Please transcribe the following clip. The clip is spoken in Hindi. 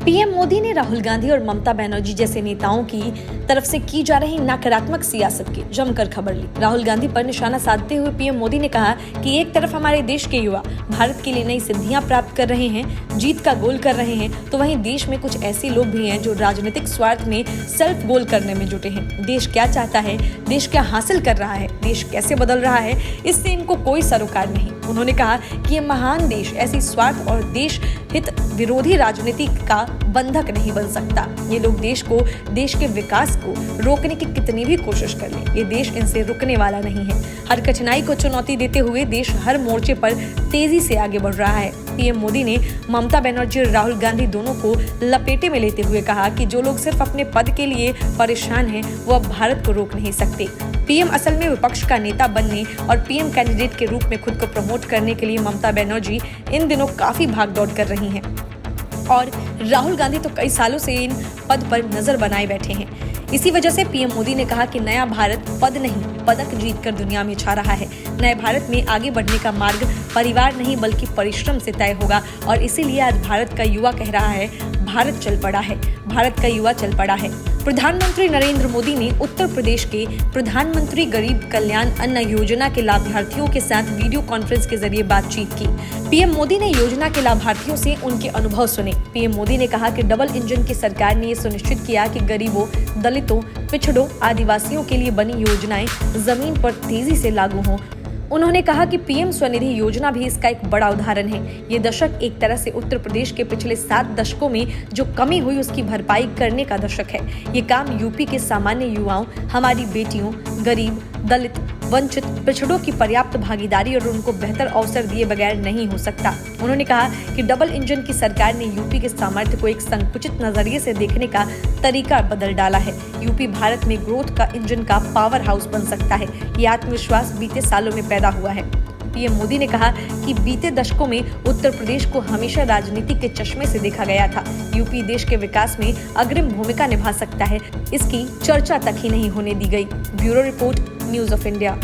पीएम मोदी ने राहुल गांधी और ममता बनर्जी जैसे नेताओं की तरफ से की जा रही नकारात्मक सियासत की जमकर खबर ली। राहुल गांधी पर निशाना साधते हुए पीएम मोदी ने कहा कि एक तरफ हमारे देश के युवा भारत के लिए नई सिद्धियां प्राप्त कर रहे हैं, जीत का गोल कर रहे हैं, तो वहीं देश में कुछ ऐसे लोग भी हैं जो राजनीतिक स्वार्थ में सेल्फ गोल करने में जुटे हैं। देश क्या चाहता है, देश क्या हासिल कर रहा है, देश कैसे बदल रहा है, इससे इनको कोई सरोकार नहीं। उन्होंने कहा कि ये महान देश ऐसी स्वार्थ और देश हित विरोधी राजनीति का बंधक नहीं बन सकता। ये लोग देश के विकास को रोकने की कितनी भी कोशिश कर लें, ये देश इनसे रुकने वाला नहीं है। हर कठिनाई को चुनौती देते हुए देश हर मोर्चे पर तेजी से आगे बढ़ रहा है। पीएम मोदी ने ममता बनर्जी और राहुल गांधी दोनों को लपेटे में लेते हुए कहा कि जो लोग सिर्फ अपने पद के लिए परेशान हैं, वो अब भारत को रोक नहीं सकते। पीएम असल में विपक्ष का नेता बनने और पीएम कैंडिडेट के रूप में खुद को प्रमोट करने के लिए ममता बनर्जी इन दिनों काफी भागदौड़ कर रही हैं और राहुल गांधी तो कई सालों से इन पद पर नजर बनाए बैठे हैं। इसी वजह से पीएम मोदी ने कहा कि नया भारत पद नहीं पदक जीतकर दुनिया में छा रहा है। नए भारत में आगे बढ़ने का मार्ग परिवार नहीं बल्कि परिश्रम से तय होगा और इसीलिए आज भारत का युवा कह रहा है, भारत चल पड़ा है, भारत का युवा चल पड़ा है। प्रधानमंत्री नरेंद्र मोदी ने उत्तर प्रदेश के प्रधानमंत्री गरीब कल्याण अन्न योजना के लाभार्थियों के साथ वीडियो कॉन्फ्रेंस के जरिए बातचीत की। पीएम मोदी ने योजना के लाभार्थियों से उनके अनुभव सुने। पीएम मोदी ने कहा कि डबल इंजन की सरकार ने ये सुनिश्चित किया कि गरीबों, दलितों, पिछड़ों, आदिवासियों के लिए बनी योजनाएं जमीन पर तेजी से लागू हों। उन्होंने कहा कि पीएम स्वनिधि योजना भी इसका एक बड़ा उदाहरण है। ये दशक एक तरह से उत्तर प्रदेश के पिछले 7 दशकों में जो कमी हुई उसकी भरपाई करने का दशक है। ये काम यूपी के सामान्य युवाओं, हमारी बेटियों, गरीब, दलित, वंचित, पिछड़ों की पर्याप्त भागीदारी और उनको बेहतर अवसर दिए बगैर नहीं हो सकता। उन्होंने कहा कि डबल इंजन की सरकार ने यूपी के सामर्थ्य को एक संकुचित नजरिए से देखने का तरीका बदल डाला है। यूपी भारत में ग्रोथ का इंजन का पावर हाउस बन सकता है। ये आत्मविश्वास बीते सालों में पैदा हुआ है। पीएम मोदी ने कहा कि बीते दशकों में उत्तर प्रदेश को हमेशा राजनीति के चश्मे से देखा गया था। यूपी देश के विकास में अग्रिम भूमिका निभा सकता है, इसकी चर्चा तक ही नहीं होने दी गई। Bureau report, news of India.